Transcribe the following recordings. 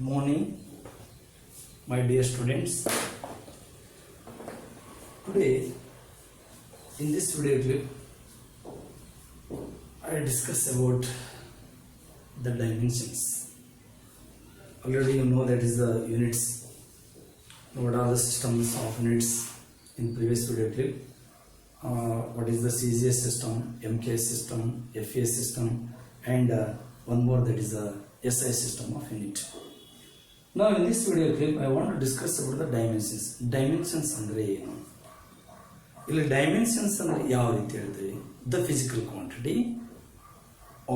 Morning, my dear students. Today, in this video clip, I discuss about the dimensions. Already you know that is the units. What are the systems of units in previous video clip? What is the CGS system, MKS system, FES system, and one more, that is the SI system of unit. Now in this video clip I want to discuss about the dimensions. Dimensions ಅಂದ್ರೆ ಏನು? ಇಲ್ಲಿ dimensions ಅಂದ್ರೆ ಯಾವ ರೀತಿ ಹೇಳ್ತೀವಿ? The physical quantity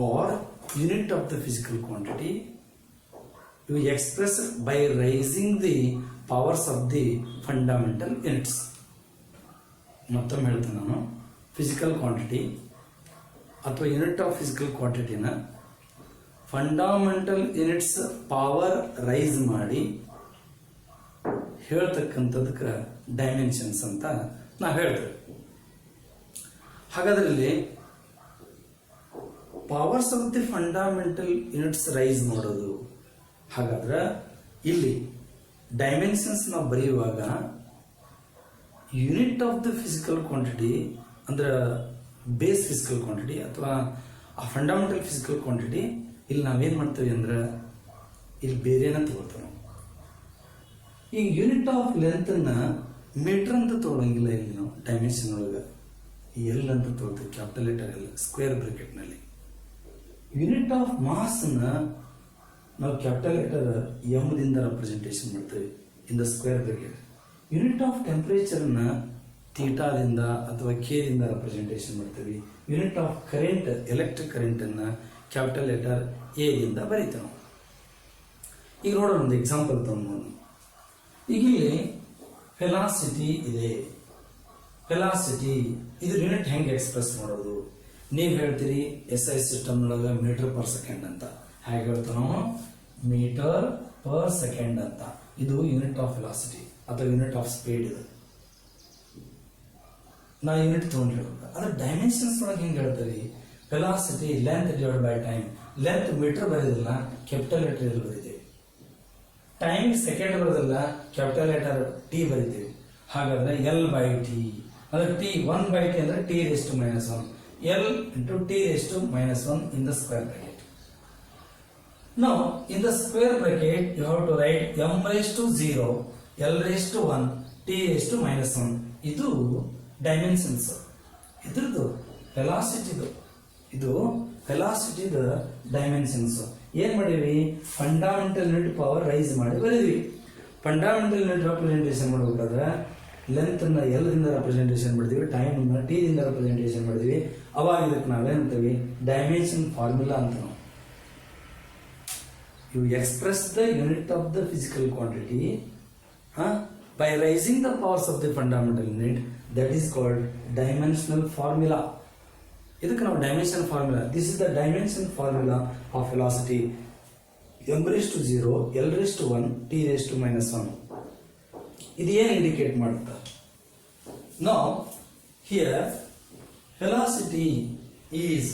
or unit of the physical quantity you express by raising the powers of the fundamental units. ಮತ್ತೊಮ್ಮೆ ಹೇಳ್ತೀನಿ ನಾನು, ಫಿಸಿಕಲ್ ಕ್ವಾಂಟಿಟಿ ಅಥವಾ ಯೂನಿಟ್ ಆಫ್ ಫಿಸಿಕಲ್ ಕ್ವಾಂಟಿಟಿನ ಫಂಡಮೆಂಟಲ್ ಯೂನಿಟ್ಸ್ ಪವರ್ ರೈಸ್ ಮಾಡಿ ಹೇಳ್ತಕ್ಕಂಥದಕ್ಕೆ ಡೈಮೆನ್ಷನ್ಸ್ ಅಂತ ನಾವು ಹೇಳ್ತೇವೆ. ಹಾಗಾದ್ರೆ ಇಲ್ಲಿ powers of the fundamental units raise ಮಾಡೋದು. ಹಾಗಾದ್ರೆ ಇಲ್ಲಿ ಡೈಮೆನ್ಷನ್ಸ್ ನಾವು ಬರೆಯುವಾಗ unit of the physical quantity ಅಂದ್ರೆ ಬೇಸ್ ಫಿಸಿಕಲ್ ಕ್ವಾಂಟಿಟಿ ಅಥವಾ ಆ ಫಂಡಮೆಂಟಲ್ ಫಿಸಿಕಲ್ ಕ್ವಾಂಟಿಟಿ ಇಲ್ಲಿ ನಾವೇನು ಮಾಡ್ತೀವಿ ಅಂದ್ರೆ ಇಲ್ಲಿ ಬೇರೆನ ತಗೊಳ್ತೇವೆ. ಈ ಯೂನಿಟ್ ಆಫ್ ಲೆಂತನ್ನು ಮೀಟರ್ ಅಂತ ತಗೊಳಂಗಿಲ್ಲ. ಇಲ್ಲಿ ನಾವು ಡೈಮೆನ್ಷನ್ ಒಳಗೆ ಎಲ್ ಅಂತ ತಗೊಳ್ತೀವಿ, ಕ್ಯಾಪಿಟಲ್ ಲೆಟರ್ ಎಲ್ ಸ್ಕ್ವೇರ್ ಬ್ರಾಕೆಟ್ನಲ್ಲಿ. ಯೂನಿಟ್ ಆಫ್ ಮಾಸ್ನ ನಾವು ಕ್ಯಾಪಿಟಲ್ ಲೆಟರ್ ಎಮ್ ದಿಂದ ರೆಪ್ರೆಸೆಂಟೇಷನ್ ಮಾಡ್ತೀವಿ in the square bracket. Unit of ಟೆಂಪರೇಚರ್ನ ಥೀಟಾದಿಂದ ಅಥವಾ ಕೆ ದಿಂದ ರೆಪ್ರೆಸೆಂಟೇಷನ್ ಮಾಡ್ತೀವಿ. ಯೂನಿಟ್ ಆಫ್ ಕರೆಂಟ್, ಎಲೆಕ್ಟ್ರಿಕ್ ಕರೆಂಟನ್ನು ಕ್ಯಾಪಿಟಲ್ ಲೆಟರ್ ಎ ದಿಂದ ಬರೀತೇವೆ. ಈಗ ನೋಡೋಣ ಒಂದು ಎಕ್ಸಾಂಪಲ್ ತಗೊಂಡು. ಈಗ ಇಲ್ಲಿ ವೆಲಾಸಿಟಿ ಇದೆ. ವೆಲಾಸಿಟಿ ಇದು ಯೂನಿಟ್ ಹೆಂಗೆ ಎಕ್ಸ್ಪ್ರೆಸ್ ಮಾಡೋದು? ನೀವು ಹೇಳ್ತೀರಿ ಎಸ್ ಐ ಸಿಸ್ಟಮ್ ಒಳಗೆ ಮೀಟರ್ ಪರ್ ಸೆಕೆಂಡ್ ಅಂತ. ಹೇಗೆ ಹೇಳ್ತೀವಿ ನಾವು? ಮೀಟರ್ ಪರ್ ಸೆಕೆಂಡ್ ಅಂತ. ಇದು ಯೂನಿಟ್ ಆಫ್ ವೆಲಾಸಿಟಿ ಅಥವಾ ಯೂನಿಟ್ ಆಫ್ ಸ್ಪೀಡ್. ಇದು ನಾವು ಯೂನಿಟ್ ತಗೊಂಡು ಹೇಳ್ಬೇಕು. ಅದ್ರ ಡೈಮೆನ್ಷನ್ಸ್ ಒಳಗೆ ಹೆಂಗೆ ಹೇಳ್ತೀವಿ? Velocity length divide by time. Length metre ಬರೋದಿಲ್ಲ, ಕ್ಯಾಪಿಟಲ್ ಲೆಟರ್ ಎಲ್ ಬರೀತೀವಿ. ಟೈಮ್ ಸೆಕೆಂಡ್ ಬರೋದಿಲ್ಲ, ಕ್ಯಾಪಿಟಲ್ ಲೆಟರ್ ಟಿ ಬರೀತೀವಿ. ಹಾಗಾದ್ರೆ ಎಲ್ ಬೈ ಟಿ ಅಂದ್ರೆ ಟಿ, 1 ಬೈ ಟಿ ಅಂದ್ರೆ T raise to minus 1, L into T raise to minus 1 in the square bracket. Now in the square bracket you have to write m raised to 0, l raised to 1, t raised to minus 1. ಇದು dimensions. ಇದ್ರದ್ದು ವೆಲಾಸಿಟಿದು, ಇದು ವೆಲಾಸಿಟಿದ dimensions. ಏನ್ ಮಾಡಿವಿ? Fundamental unit power raise ಮಾಡಿ ಬರೀದ್ವಿ. Fundamental unit representation ಮಾಡಬೇಕಾದ್ರೆ length ಅನ್ನ L ದಿಂದ representation ಮಾಡಿದ್ವಿ, ಟೈಮ್ ಅನ್ನ ಟಿ ದಿಂದ ರೆಪ್ರೆಸೆಂಟೇಷನ್ ಮಾಡಿದ್ವಿ. ಅವಾಗ ಇದಕ್ಕೆ ನಾವೇನಂತೀವಿ? ಡೈಮೆನ್ಷನ್ ಫಾರ್ಮುಲಾ ಅಂತ. ನಾವು you express the unit of the physical quantity by raising the powers of the fundamental unit. That is called dimensional formula. ಇದಕ್ಕೆ ನಾವು dimension formula. This is the dimension formula of velocity. m raised to 0, l raised to 1, t raised to minus 1. ಇದು ಏನು indicate ಮಾಡುತ್ತೆ? Now here velocity is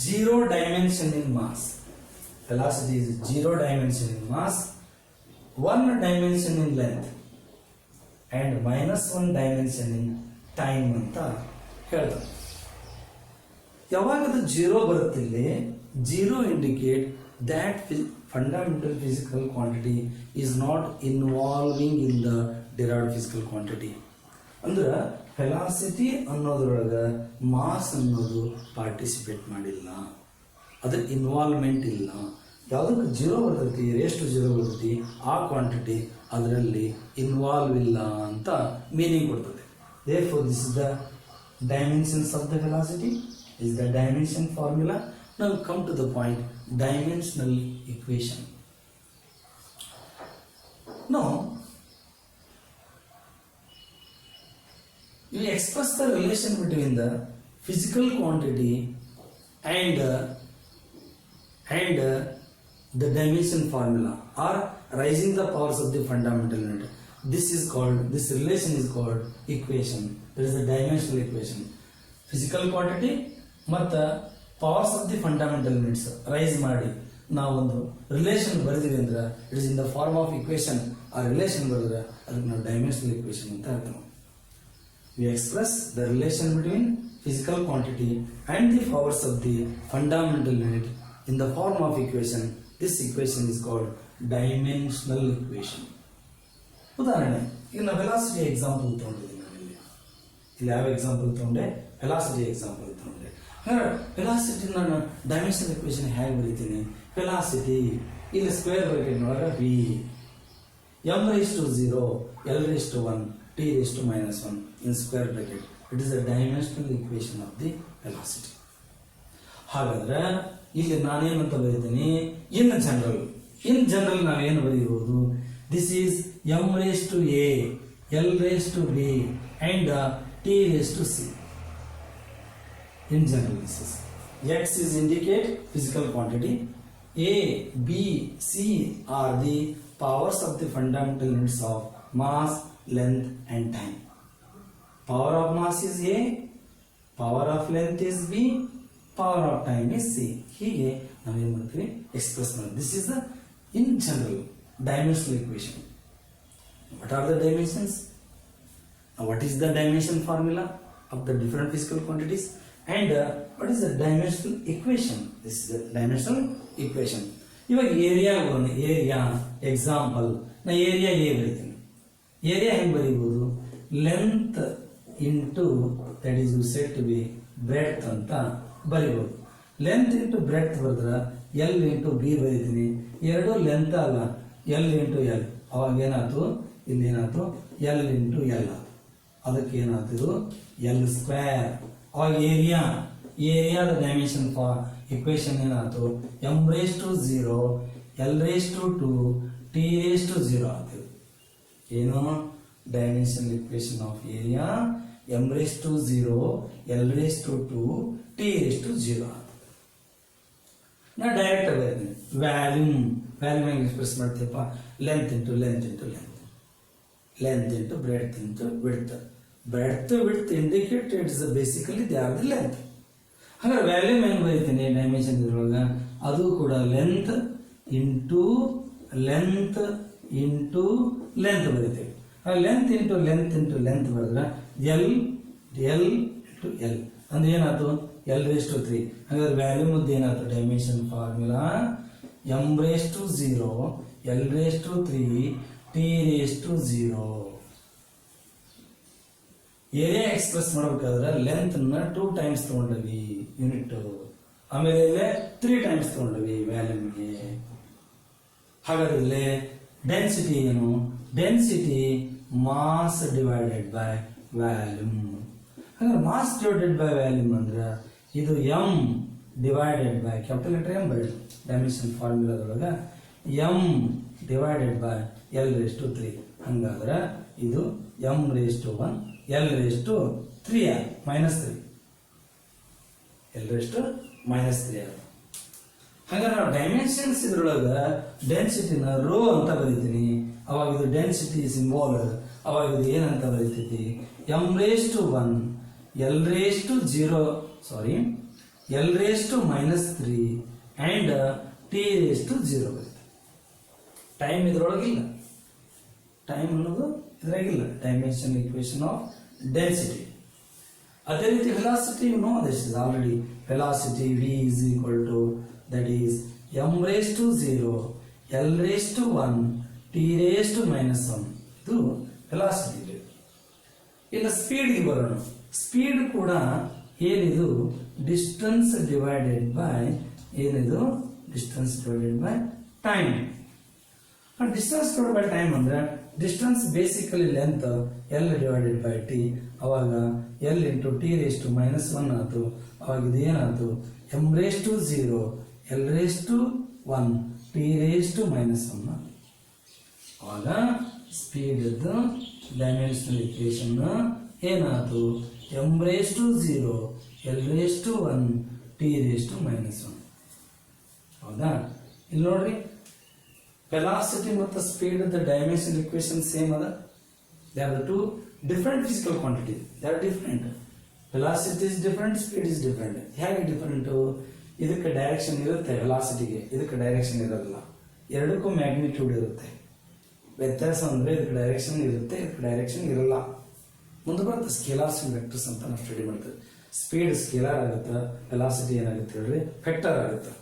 zero dimension in mass. Velocity is 0 dimension in mass, 1 dimension in length and minus 1 dimension in time ಅಂತ ಹೇಳ್ತಾರೆ. ಯಾವಾಗ ಅದು 0 ಬರುತ್ತಿಲ್ಲ, 0 indicate that fundamental physical quantity is not involving in the derived physical quantity. ಅಂದ್ರೆ velocity ಅನ್ನೋದ್ರೊಳಗೆ mass ಅನ್ನೋದು participate ಮಾಡಿಲ್ಲ, ಅದ್ರ involvement ಇಲ್ಲ. ಯಾವುದಕ್ಕೆ 0 ಬರ್ತೈತಿ, ರೇಸ್ ಟು 0 ಬರ್ತೈತಿ, ಆ ಕ್ವಾಂಟಿಟಿ ಅದರಲ್ಲಿ ಇನ್ವಾಲ್ವ್ ಇಲ್ಲ ಅಂತ ಮೀನಿಂಗ್ ಕೊಡ್ತದೆ. Therefore this is the dimensions of the velocity, is the dimension formula. Now we come to the point, dimensional equation. Now you express the relation between the physical quantity and the dimension formula or raising the powers of the fundamental unit. This relation is called equation. There is a dimensional equation. Physical quantity ಮತ್ತು powers of the fundamental units raise ಮಾಡಿ ನಾವೊಂದು relation ಬರೆದಿವಿ ಅಂದ್ರೆ it is in the form of equation, ಆ relation ಬರೆದ್ರೆ ಅದಕ್ಕೆ ನಾವು dimensional equation ಅಂತ ಹೇಳ್ತೇವೆ. We express the relation between physical quantity and the powers of the fundamental unit in the form of equation. This equation is called dimensional equation. ಉದಾಹರಣೆ, ಈಗ ನಾವು velocity example ತಗೊಂಡಿದ್ದೀನಿ. ಇಲ್ಲಿ ಯಾವ ಎಕ್ಸಾಂಪಲ್ ತಗೊಂಡೆ? ವೆಲಾಸಿಟಿ ಎಕ್ಸಾಂಪಲ್ ತಗೊಂಡೆ. ಹಾಗಾದ್ರೆ ವೆಲಾಸಿಟಿ ನಾನು ಡೈಮೆನ್ಷನಲ್ ಇಕ್ವೇಶನ್ ಹೇಗೆ ಬರೀತೀನಿ? ವೆಲಾಸಿಟಿ ಇಲ್ಲಿ ಸ್ಕ್ವೇರ್ ಬ್ರಾಕೆಟ್ ಒಳಗೆ v m⁻⁴ l⁻⁴ t⁻⁻1 in square bracket. It is a dimensional equation of the velocity. ಹಾಗಾದ್ರೆ ಇಲ್ಲಿ ನಾನೇನಂತ ಬರೀತೀನಿ? ಇನ್ ಜನರಲ್ ನಾವೇನು ಬರೀಬಹುದು? This is m⁻⁴ l⁻⁴ and t⁻⁴. In general, this is x is indicate physical quantity. A, B, C are the powers of the fundamental units of mass, length and time. Power of mass is A, power of length is B, power of time is C. ಹೀಗೆ ನಾವೇನು ಮಾಡ್ತೀವಿ? Express ಮಾಡ್ತೀವಿ. This is the in general dimensional equation. What are the dimensions? What is the dimension formula of the different physical quantities? And what is the dimensional equation? This is the dimensional equation. ಇವಾಗ area example, ನಾ area A ಬರೀತೀನಿ. Area ಹೆಂಗೆ ಬರೀಬಹುದು? Length into that is said to be breadth ಅಂತ ಬರೀಬಹುದು. Length into breadth ಬರೆದ್ರೆ L into B ಬರೀತೀನಿ. ಎರಡು ಲೆಂತ್ ಅಲ್ಲ, ಎಲ್ ಇಂಟು ಎಲ್. ಅವಾಗ ಏನಾಯ್ತು? ಇಲ್ಲಿ ಏನಾಯ್ತು? ಎಲ್ ಇಂಟು ಎಲ್ ಆಯ್ತು. ಅದಕ್ಕೆ ಏನಾಯ್ತು? L square. ಅವಾಗ ಏರಿಯಾದ ಡೈಮೆನ್ಷನ್ ಫಾರ್ ಇಕ್ವೇಶನ್ ಏನಾಯ್ತು? m⁻⁴ l⁻⁴ t⁻⁴ ಆಗ್ತದೆ. ಏನು? Dimensional equation of area m⁻⁴ l⁻⁴ t⁻⁴ ಆಗ್ತದೆ. ನಾ ಡೈರೆಕ್ಟ್ ಬರೀತೀನಿ. ವ್ಯಾಲ್ಯೂಮ್ ಹೆಂಗೆ ಎಕ್ಸ್ಪ್ರೆಸ್ ಮಾಡ್ತೀವಪ್ಪ? Length into breadth into width. Breadth indicate it's basically they are the length. ಹಾಗಾದ್ರೆ ವ್ಯಾಲ್ಯೂಮ್ ಹೆಂಗೆ ಬರೀತೀನಿ? ಡೈಮೆನ್ಷನ್ ಇದ್ರೊಳಗೆ ಅದು ಕೂಡ ಲೆಂತ್ ಇಂಟು ಲೆಂತ್ ಬರೀತೀವಿ. ಲೆಂತ್ ಇಂಟು ಲೆಂತ್ ಬರೆದ್ರೆ ಎಲ್ ಇಂಟು ಎಲ್ ಅಂದ್ರೆ ಏನಾಯ್ತು? l⁻⁴. ಹಾಗಾದ್ರೆ ವ್ಯಾಲ್ಯೂಮ್ ಮುದ್ದು ಏನಾಯ್ತು? Dimension formula m⁻⁴ l⁻⁴ t⁻⁴. Area express ಮಾಡಬೇಕಾದ್ರೆ ಲೆಂತ್ 2 ಟೈಮ್ಸ್ ತಗೊಂಡವಿ ಯೂನಿಟ್, ಆಮೇಲೆ 3 ಟೈಮ್ಸ್ ತಗೊಂಡವಿ ವ್ಯಾಲ್ಯೂಮ್ಗೆ. ಹಾಗಾದ್ರೆ ಡೆನ್ಸಿಟಿ ಏನು? Density mass divided by volume. ಹಾಗಾದ್ರೆ ಮಾಸ್ ಡಿವೈಡೆಡ್ ಬೈ ವ್ಯಾಲ್ಯೂಮ್ ಅಂದ್ರೆ ಇದು m divided by capital letter m ಬರೀ ಡೈಮೆನ್ಷನ್ ಫಾರ್ಮುಲಾದೊಳಗೆ m ಡಿವೈಡೆಡ್ ಬೈ l⁻⁴. ಹಂಗಾದ್ರೆ ಇದು m⁻⁴ l⁻⁴ -3 ಹಾಗಾದ್ರೆ ನಾವು ಡೈಮೆನ್ಷನ್ಸ್ ಇದ್ರೊಳಗೆ ಡೆನ್ಸಿಟಿನ ರೋ ಅಂತ ಬರೀತೀನಿ. ಅವಾಗ ಇದು ಡೆನ್ಸಿಟಿ ಸಿಂಬಾಲ್. ಅವಾಗ ಇದು ಏನಂತ ಬರೀತೈತಿ? m⁻⁴ l⁻⁻3 ಅಂಡ್ t⁻⁴ ಬರೀತೀವಿ. ಟೈಮ್ ಇದ್ರೊಳಗಿಲ್ಲ, ಟೈಮ್ ಅನ್ನೋದು ಇದ್ರಾಗಿಲ್ಲ. Dimension equation of density. ಅದೇ ರೀತಿ velocity, you know this is already. Velocity v is equal to that is m⁻⁴ l⁻⁴ t⁻⁻1. ಇದು ವೆಲಾಸಿಟಿ. ಇನ್ನು ಸ್ಪೀಡ್ಗೆ ಬರೋಣ. ಸ್ಪೀಡ್ ಕೂಡ ಏನಿದು? Distance divided by time. Distance divided by time ಅಂದ್ರೆ ಡಿಸ್ಟೆನ್ಸ್ ಬೇಸಿಕಲಿ ಲೆಂತ್ l/t. ಅವಾಗ l into t⁻⁻1 ಆಯ್ತು. ಅವಾಗ ಇದು ಏನಾಯ್ತು? m⁻⁴ l⁻⁴ t⁻⁻1. ಅವಾಗ ಸ್ಪೀಡ್ ಡೈಮೆನ್ಷನಲ್ ಇಕ್ವೇಶನ್ ಏನಾಯ್ತು? m⁻⁴ l⁻⁴ t⁻⁻1. ಹೌದಾ? ಇಲ್ಲಿ ನೋಡ್ರಿ, ವೆಲಾಸಿಟಿ ಮತ್ತು ಸ್ಪೀಡ್ ಡೈಮೆನ್ಷನಲ್ ಇಕ್ವೇಶನ್ ಸೇಮ್ ಅದ. They are the two different physical quantity. They are different. Velocity is different, speed is different. ಹೇಗೆ ಡಿಫರೆಂಟು? ಇದಕ್ಕೆ direction ಇರುತ್ತೆ, ವೆಲಾಸಿಟಿಗೆ ಇದಕ್ಕೆ ಡೈರೆಕ್ಷನ್ ಇರೋದಿಲ್ಲ. ಎರಡಕ್ಕೂ ಮ್ಯಾಗ್ನಿಟ್ಯೂಡ್ ಇರುತ್ತೆ. ವ್ಯತ್ಯಾಸ ಅಂದರೆ ಇದಕ್ಕೆ ಡೈರೆಕ್ಷನ್ ಇರುತ್ತೆ, ಇದಕ್ಕೆ ಡೈರೆಕ್ಷನ್ ಇರಲ್ಲ. ಮುಂದೆ ಬರುತ್ತೆ ಸ್ಕೇಲಾರ್ಸ್ ಅಂಡ್ ವೆಕ್ಟರ್ಸ್ ಅಂತ ನಾವು ಸ್ಟಡಿ ಮಾಡ್ತೇವೆ. ಸ್ಪೀಡ್ ಸ್ಕೇಲಾರ್ ಆಗುತ್ತೆ, ವೆಲಾಸಿಟಿ ಏನಾಗುತ್ತೆ ಹೇಳ್ರಿ ವೆಕ್ಟರ್ ಆಗುತ್ತೆ.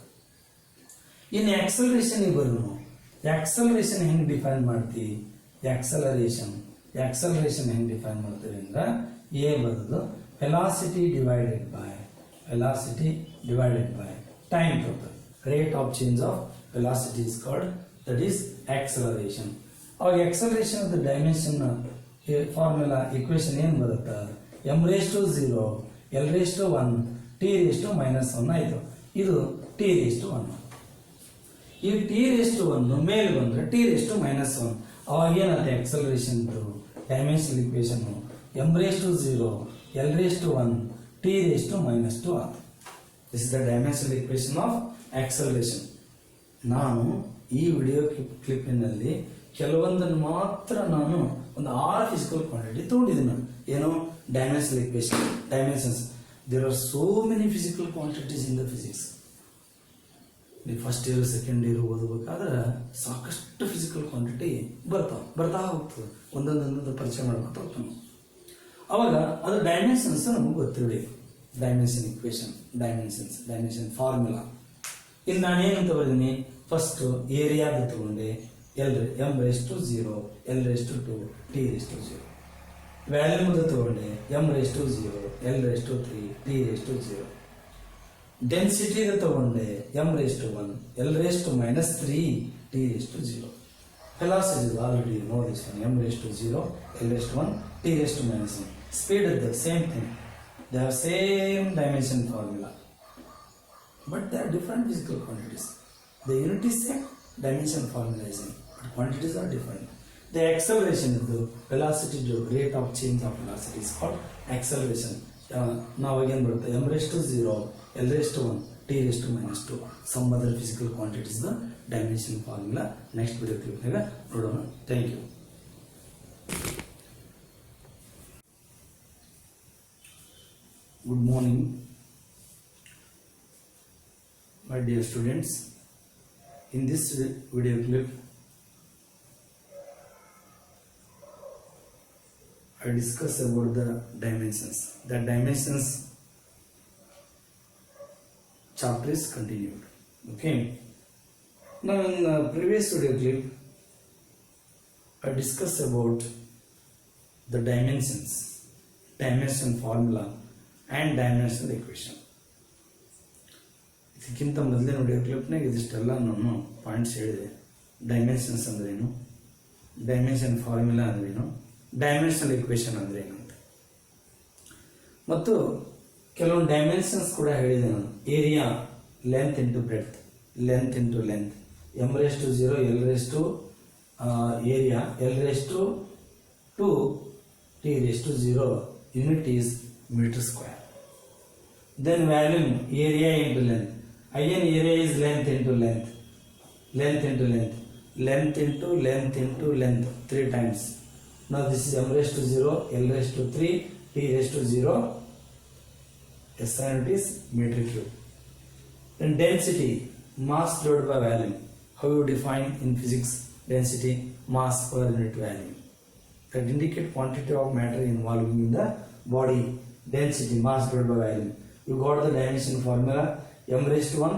ಇನ್ನು ಆಕ್ಸಲರೇಷನ್ ಬರೋಣ. ಆಕ್ಸಲರೇಷನ್ ಹೆಂಗೆ ಡಿಫೈನ್ ಮಾಡ್ತೀವಿ? ಆಕ್ಸಲರೇಷನ್ ಹೆಂಗೆ ಡಿಫೈನ್ ಮಾಡ್ತೀವಿ ಅಂದ್ರೆ ಎ ಬರೋದು velocity divided by time total. Rate of change of velocity is called that is acceleration. ಅವಾಗ ಆಕ್ಸಲರೇಷನ್ ಡೈಮೆನ್ಷನ್ ಫಾರ್ಮುಲಾ ಇಕ್ವೇಶನ್ ಏನು ಬರುತ್ತೆ? m⁻0 l⁻1 t⁻⁻1 ಆಯಿತು. ಇದು t⁻1. ಈ t⁻1 ಮೇಲೆ ಬಂದ್ರೆ t⁻⁻1. ಅವಾಗ ಏನಾಗುತ್ತೆ acceleration dimensional equation m⁻0 l⁻1 t⁻⁻2 ಆಗುತ್ತೆ. This is the dimensional equation of acceleration. ನಾನು ಈ ವಿಡಿಯೋ ಕ್ಲಿಪ್ಪಿನಲ್ಲಿ ಕೆಲವೊಂದನ್ನು ಮಾತ್ರ ನಾನು ಒಂದು 6 ಫಿಸಿಕಲ್ ಕ್ವಾಂಟಿಟಿ ತಗೊಂಡಿದ್ದೀನಿ. ಏನು? Dimensional equation, dimensions. There are so many physical quantities in the physics. ನೀವು ಫಸ್ಟ್ ಇಯರ್ ಸೆಕೆಂಡ್ ಇಯರ್ ಓದಬೇಕಾದ್ರೆ ಸಾಕಷ್ಟು ಫಿಸಿಕಲ್ ಕ್ವಾಂಟಿಟಿ ಬರ್ತಾ ಹೋಗ್ತದೆ. ಒಂದೊಂದೊಂದು ಪರಿಚಯ ಮಾಡ್ಕೊತಾ ಹೋಗ್ತಾನೆ. ಅವಾಗ ಅದು ಡೈಮೆನ್ಷನ್ಸ್ ನಮಗೆ ಗೊತ್ತಿರಲಿ. Dimension equation, dimension formula. ಇನ್ನು ನಾನೇನಂತ ಬರೀನಿ? ಫಸ್ಟ್ ಏರಿಯಾದ ತಗೊಂಡೆ m⁻0 l⁻2 t⁻0. ವ್ಯಾಲ್ಯೂಮ್ ತಗೊಂಡೆ m⁻0 l⁻3 t⁻0. ಡೆನ್ಸಿಟಿ ತಗೊಂಡೆ m⁻1 l⁻3 t⁻0. Velocity already ನೋಡಿಸ್ m⁻0 l⁻1 t⁻1. ಸ್ಪೀಡ್ ಇದ್ದ same thing. They have same dimension formula, but they are different physical quantities. The unit is same, dimension formula is same, but quantities are different. The acceleration is the velocity, the rate of change of velocity is called acceleration. Now again, m⁻0 l⁻1 t⁻⁻2. Some other physical quantities the dimension formula. Next video clip naga nodona. Thank you. Good morning, my dear students. In this video clip, I discuss about the dimensions. The dimensions chapter is continued. Okay. Now in the previous video clip, I discussed about the dimensions, dimension formula and dimensional equation. ಇದಕ್ಕಿಂತ ಮೊದಲಿನ video ಕ್ಲಿಪ್ನಾಗ ಇದಿಷ್ಟೆಲ್ಲ ನಾನು points ಹೇಳಿದೆ. Dimensions ಅಂದ್ರೇನು, dimension formula ಅಂದ್ರೇನು, dimensional equation ಅಂದ್ರೇನು ಅಂತ, ಮತ್ತು ಕೆಲವೊಂದು ಡೈಮೆನ್ಷನ್ಸ್ ಕೂಡ ಹೇಳಿದೆ ನಾನು. Area, length into breadth, length into length, m⁻0 l⁻2 area l⁻2 t⁻0 unit is meter square. Then volume, area into length. Again area is length into length, length into length, length into length into length 3 times. Now this is m⁻0 l⁻3 t⁻0. SI unit is meter cube. Then density, mass divided by volume. How you define in physics density? Mass per unit volume. That indicate quantity of matter involved in the body. Density, mass divided by volume. You got the dimension formula m⁻1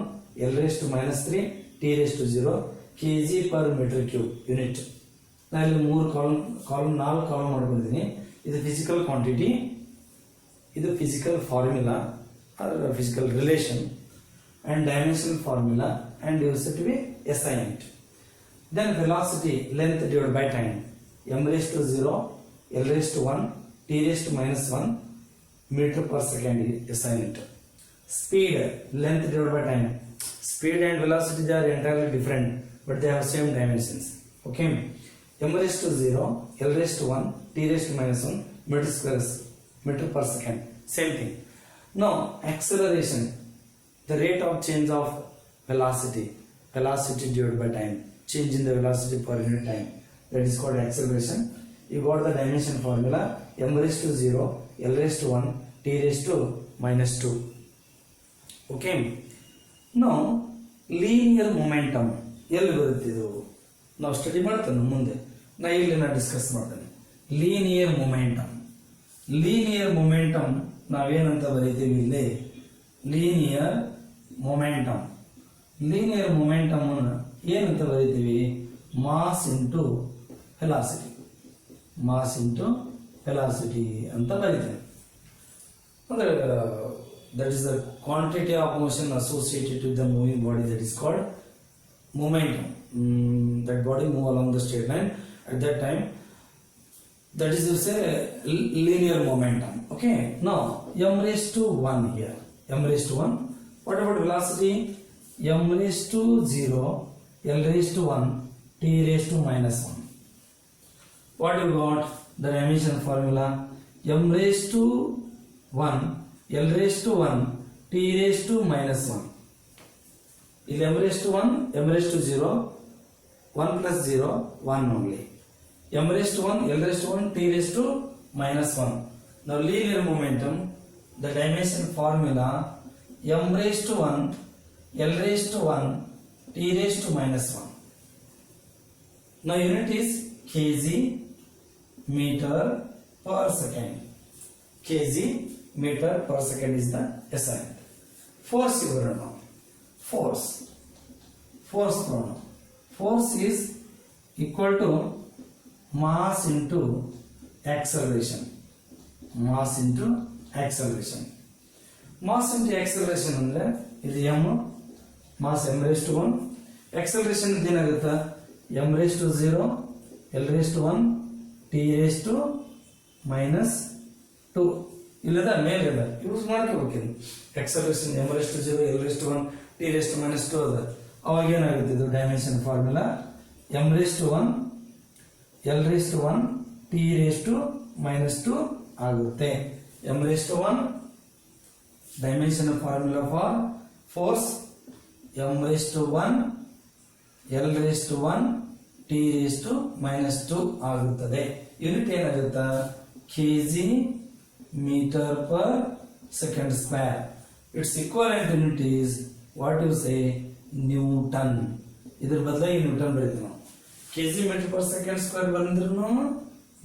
l⁻3 t⁻0 kg per meter cube unit. ನಾನು ಇಲ್ಲಿ 4 column ಮಾಡ್ಕೊಂಡಿದ್ದೀನಿ. ಇದು physical quantity, ಇದು physical formula physical relation, and dimensional formula, and use it to be SI unit. Then velocity, length divided by time, m⁻0 l⁻1 t⁻⁻1 meter per second SI unit. Speed, length divided by time. Speed and velocity, they are entirely different, but they have same dimensions. Okay. m⁻0 l⁻1 t⁻⁻1 meter per second. Same thing. Now acceleration, the rate of change of velocity divided by time, change in the velocity per unit time, that is called acceleration. You got the dimension formula m⁻0 l⁻1 t⁻⁻2. Okay. ನಾವು linear momentum ಎಲ್ಲಿ ಬರುತ್ತಿದ್ದು ನಾವು study ಮಾಡ್ತೇನೆ ಮುಂದೆ. ನಾ discuss ಮಾಡ್ತೇನೆ. Linear momentum ನಾವೇನಂತ ಬರೀತೀವಿ ಇಲ್ಲಿ? ಲೀನಿಯರ್ ಮೊಮೆಂಟಮ್ ಏನಂತ ಬರೀತೀವಿ? ಮಾಸ್ ಇಂಟು ವೆಲಾಸಿಟಿ ಅಂತ ಬರೀತೇವೆ. ಅಂದ್ರೆ that is the quantity of motion associated with the moving body, that is called momentum. That body move along the straight line at that time, that is to say linear momentum. Okay, now m raised to 1 here, what about velocity? M raised to 0, L raised to 1, T raised to minus 1. What you got? The dimension formula: m raised to 1, L raised to 1, T raised to minus 1. If m raised to 1, m raised to 0, 1 plus 0, 1 only. M raised to 1, L raised to 1, T raised to minus 1. Now linear momentum, the dimension formula: m raised to 1, L raised to 1, T raised to minus 1. Now unit is kg meter per second. Kg meter per second is the SI. Force you will know. Force pronoun. Force is equal to mass into acceleration. Mass into acceleration ಅಂದ್ರೆ ಇದು m, mass m raised to 1, acceleration ಏನಾಗುತ್ತೆ? m raised to 0, L raised to 1, T raised to minus 2. ಇಲ್ಲದ ಮೇಲಿಲ್ಲ, use ಮಾಡ್ಕೋಬೇಕಿದೆ. Acceleration m raised to 0, L raised to 1, T raised to minus 2 ಅದ. ಅವಾಗ ಏನಾಗುತ್ತೆ? ಇದು dimension formula m raised to 1, L raised to 1, T raised to minus 2 ಆಗುತ್ತೆ. m raised to 1 dimension formula for force, m raised to 1, L raised to 1, T raised to minus 2 ಆಗುತ್ತದೆ. Unit ಏನಾಗುತ್ತೆ? kg meter per second square. Its equivalent unit is what you say? Newton. ಇದರ ಬದಲಾಗಿ Newton ಬರೀತೀವಿ ನಾವು. kg meter per second square ಬಂದ್ರೂ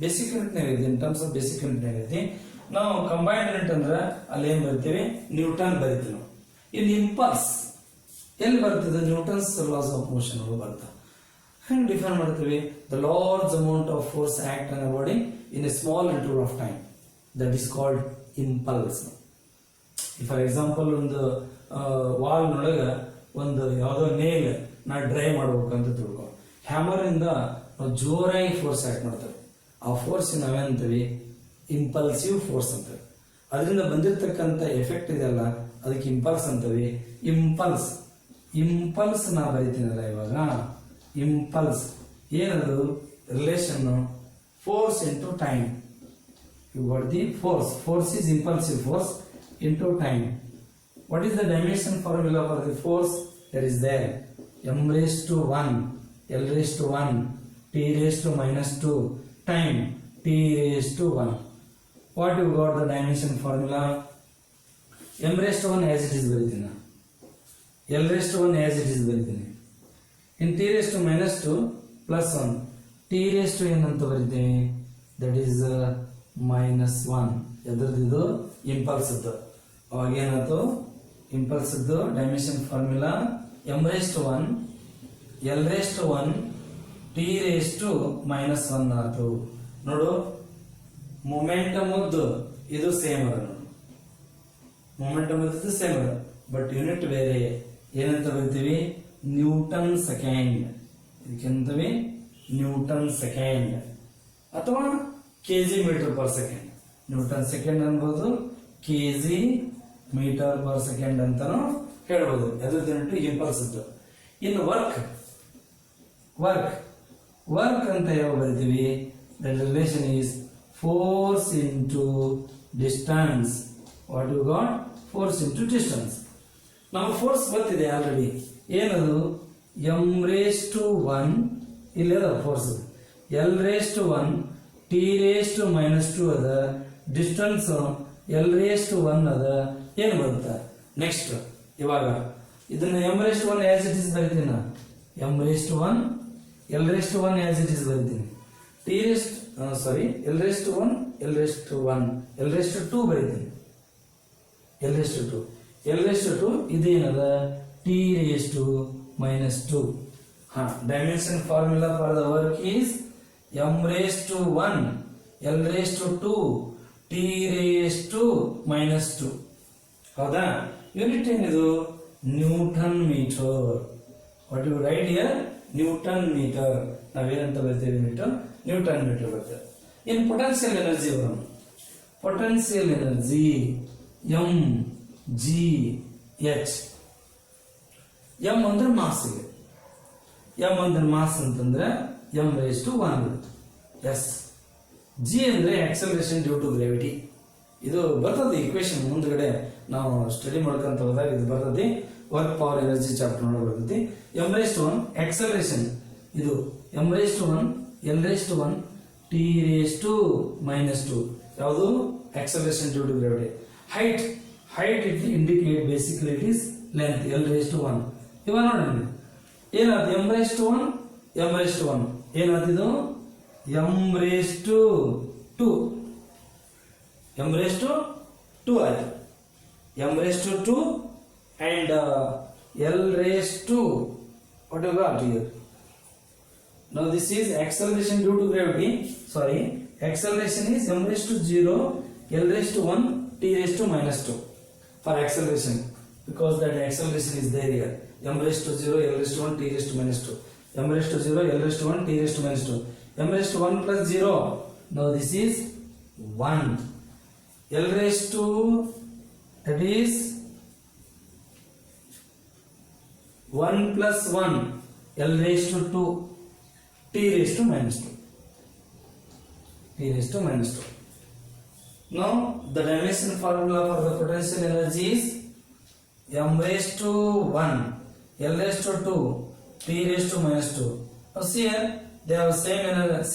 basic unit ಇದೆ. In terms of basic unit ಇದೆ. ನಾವು combined unit ಅಂದ್ರೆ ಅಲ್ಲಿ ಏನ್ ಬರಿತೀವಿ? ನ್ಯೂಟನ್ ಬರಿತೀವಿ ನಾವು. ಇನ್ನು ಇಂಪಲ್ಸ್ ಎಲ್ಲಿ ಬರ್ತದೆ? ನ್ಯೂಟನ್ಸ್ ಲಾಸ್ ಆಫ್ ಮೋಷನ್ ಬರ್ತದೆ. ಹೆಂಗ್ ಡಿಫೈನ್ ಮಾಡ್ತೀವಿ? The large amount of force act on a body in a small interval of time, that is called impulse. For example ಒಂದು ವಾಲ್ ನೊಳಗೆ ಒಂದು ಯಾವುದೋ ನೇಲ್ ನಾ ಡ್ರೈವ್ ಮಾಡ್ಬೇಕಂತ ತಿಳ್ಕೊ, ಹ್ಯಾಮರ್ ಇಂದ ನಾವು ಜೋರಾಗಿ ಫೋರ್ಸ್ ಆಕ್ಟ್ ಮಾಡ್ತೇವೆ. ಆ ಫೋರ್ಸ್ ನಾವೇಂತೀವಿ? ಇಂಪಲ್ಸಿವ್ ಫೋರ್ಸ್ ಅಂತೇವೆ. ಅದರಿಂದ ಬಂದಿರತಕ್ಕಂಥ ಎಫೆಕ್ಟ್ ಇದೆಯಲ್ಲ ಅದಕ್ಕೆ ಇಂಪಲ್ಸ್ ಅಂತೇವಿ. ಇಂಪಲ್ಸ್ ನಾ ಬರಿತೀನಲ್ಲ ಇವಾಗ. ಇಂಪಲ್ಸ್ ಏನದು? Relation force into time. You got the force. Force is impulsive force into time. What is the dimension formula for the force? There is there. M raised to 1, L raised to 1, T raised to minus 2, time T raised to 1. What you got the dimension formula? M raised to 1 as it is ಬರೀತೀನಿ, L raised to 1 as it is ಬರೀತೀನಿ. In T raised to minus 2 plus 1, T raised to ಏನಂತ ಬರೀತೀನಿ? That is minus 1. ಎದ್ರದ್ದು? Impulse. ಅವಾಗ ಏನಾಯ್ತು? Impulse dimension formula m raised to 1, L raised to 1, T raised to minus 1 ಆಯ್ತು. ನೋಡು, momentum ಇದು same ಅದ. Momentum same ಅದ, ಬಟ್ ಯೂನಿಟ್ ಬೇರೆ. ಏನಂತ ಬರೀತೀವಿ? Newton second. ಇದಕ್ಕೆಂತವಿ? ನ್ಯೂಟನ್ ಸೆಕೆಂಡ್ ಅಥವಾ kg metre per second. Newton second ಅನ್ಬೋದು, ಕೆಜಿ ಮೀಟರ್ ಪರ್ ಸೆಕೆಂಡ್ ಅಂತಾನು ಹೇಳ್ಬೋದು. ಅದ್ರದ್ದು ಇಂಪಲ್ಸ್. ಇನ್ನು ವರ್ಕ್ ಅಂತ ಯಾವ ಬರಿತೀವಿ? The relation is force into distance. What you got? Force into distance. ನಮಗೆ ಫೋರ್ಸ್ ಗೊತ್ತಿದೆ ಆಲ್ರೆಡಿ. ಏನದು? m raised to 1 ಇಲ್ಲದ force, L raised to 1, T raised to minus 2 ಅದ. ಡಿಸ್ಟನ್ಸ್ L raised to 1 ಅದ. ಏನು ಬರುತ್ತೆ ನೆಕ್ಸ್ಟ್? ಇವಾಗ ಇದನ್ನ m raised to 1 as it is ಬರೀತೀನಿ ನಾನು. m raised to 1 l raised to 1 as it is ಬರೀತೀನಿ. l raised to 1 l raised to 1 l raised to 2 ಬರೀತೀನಿ. l raised to 2 l raised to 2 ಇದೇನದ t raised to minus 2. Dimension formula for the work is m raised to 1 l raised to 2 t raised to minus 2. ಹೌದಾ? Unit ಏನಿದು? Newton meter. What you write here? Newton meter. ನಾವೇನಂತ ಬರ್ತೇವೆ? Unit newton meter ಬರ್ತೇವೆ. In potential energy ಬರೋಣ. Potential energy M G H. M ಅಂದ್ರೆ mass ಇದೆ. M ಅಂದ್ರೆ mass ಅಂತಂದ್ರೆ M raise to 1 is. G ಅಂದ್ರೆ ಆಕ್ಸಲರೇಷನ್ ಡ್ಯೂ ಟು ಗ್ರಾವಿಟಿ. ಇದು ಬರ್ತದೆ ಇಕ್ವೇಶನ್ ಮುಂದ್ಗಡೆ ನಾವು ಸ್ಟಡಿ ಮಾಡ್ಕೊಂತ ಹೋದಾಗ ಇದು ಬರ್ತದೆ. ವರ್ಕ್ ಪವರ್ ಎನರ್ಜಿ ಚಾಪ್ಟರ್ ನೋಡ ಬರ್ತೈತಿ. ಎಂ ರೇಸ್ ಟು 1 ಆಕ್ಸಲರೇಷನ್, ಇದು M raise to 1 L raise to 1 T raise to minus 2. ಯಾವುದು? Acceleration due to gravity. Height it indicate basically it is length L raise to 1. ಇವಾಗ ನೋಡಿ ಏನಾಯ್ತು? M raise to 1 M raise to 1 ಏನಾಯ್ತಿದು? M raise to 2 M raise to 2 ಆಯ್ತು. M raise to 2 and l raised to what you got here? Now this is acceleration due to gravity. Sorry, acceleration is m raised to 0 l raised to 1 t raised to minus 2 for acceleration, because that acceleration is there here. M raised to 0 l raised to 1 t raised to minus 2. M raised to 0 l raised to 1 t raised to minus 2. M raised to 1 plus 0. Now this is 1. L raised to, that is 1 plus 1 l raised to 2 t raised to minus 2. T raised to minus 2. Now the dimension formula for the potential energy is m raised to 1 l raised to 2 t raised to minus 2. Now see here they have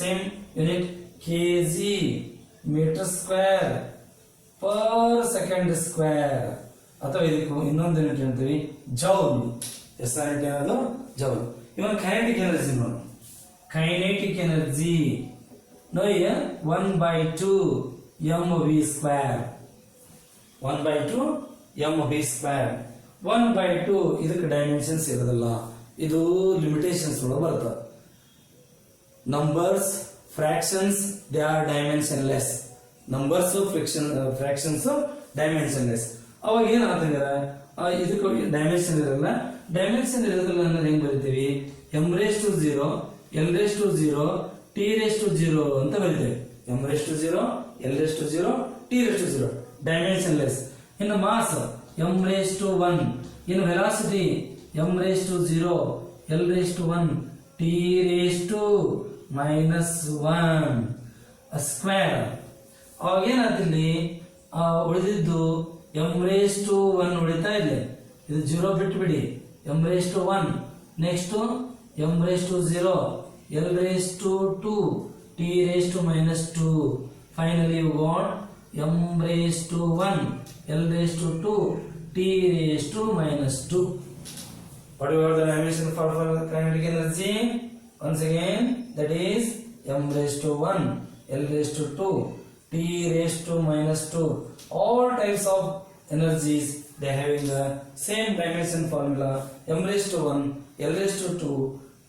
same unit kg meter square per second square. ಅಥವಾ ಇದಕ್ಕೆ ಇನ್ನೊಂದು unit ಹೇಳ್ತೀವಿ joule. SI unit ಏನದು? Joule. ಇವನ್ kinetic energy ನೋಡು. Kinetic energy ನೋಡಿ 1/2 mv square. 1/2 mv square. 1/2 ಇದಕ್ಕೆ dimensions ಇರೋದಿಲ್ಲ, ಇದು ಲಿಮಿಟೇಷನ್ಸ್ ಒಳಗೆ ಬರ್ತದೆ. Numbers fractions they are dimensionless. Numbers fractions dimensionless. ಅವಾಗ ಏನಾಗ್ತಂದ್ರೆ ಇದಕ್ಕೆ ಡೈಮೆನ್ಷನ್ ಇರಲ್ಲ. ಡೈಮೆನ್ಷನ್ ಇರೋದಿಲ್ಲ ಅಂದ್ರೆ ಹೆಂಗ್ ಬರಿತೀವಿ? M raise to 0 L raise to 0 T raise to 0 ಅಂತ ಬರಿತೇವೆ. M raise to 0 L raise to 0 T raise to 0 dimensionless. ಇನ್ನು ಮಾಸ್ ಎಂ ರೇಸ್ ಟು 1. ಇನ್ನು velocity M raise to 0 L raise to 1 T raise to minus 1 square. ಅವಾಗ ಏನಾಗ್ತಿಲ್ಲಿ ಉಳಿದಿದ್ದು M raise to 1 ಉಳಿತಾ ಇದೆ. ಇದು 0 ಬಿಟ್ಬಿಡಿ. M raise to 1 next M raise to 0 L raise to 2 T raise to minus 2. Finally you got M raise to 1 L raise to 2 T raise to minus 2. What about the dimension for kinetic energy? Once again, that is m raised to 1 l raised to 2 t raised to minus 2. All types of energies, they having the same dimension formula. M raised to 1 l raised to 2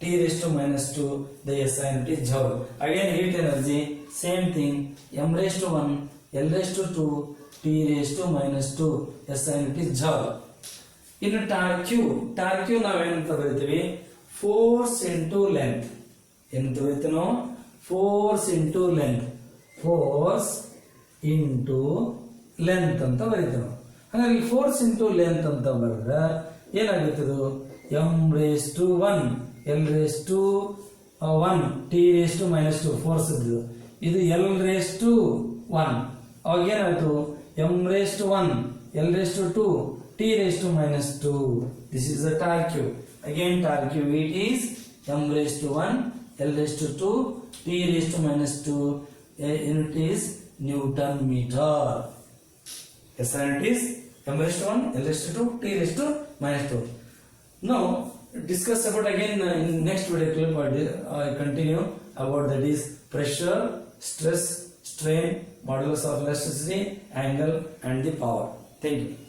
t raised to minus 2. The SI unit is joule. Again heat energy, same thing. M raised to 1 l raised to 2 t raised to minus 2. SI unit is joule. ಇನ್ನು torque Q ನಾವೇನಂತ ಬರೀತೀವಿ? Force into length. ಏನಂತ ಬರೀತೀವಿ ನಾವು? Force into length. Force into length ಅಂತ ಬರೀತೀವಿ ನಾವು. ಹಾಗಾಗಿ ಫೋರ್ಸ್ ಇಂಟು ಲೆಂತ್ ಅಂತ ಬರೆದ್ರೆ ಏನಾಗುತ್ತದು? M raise to 1 L raise to 1 T raise to minus 2 force ಇದ್ದು. ಇದು ಎಲ್ ರೇಸ್ ಟು 1. ಅವಾಗ ಏನಾಯ್ತು? M raise to 1 L raise to 2 t raised to minus 2. This is the torque Q. Again torque Q, it is m raised to 1 l raised to 2 t raised to minus 2. Unit is Newton meter. SI unit is m raised to 1 l raised to 2 t raised to minus 2. Now discuss about again in next video clip. I continue about that is pressure, stress, strain, modulus of elasticity, angle, and the power. Thank you.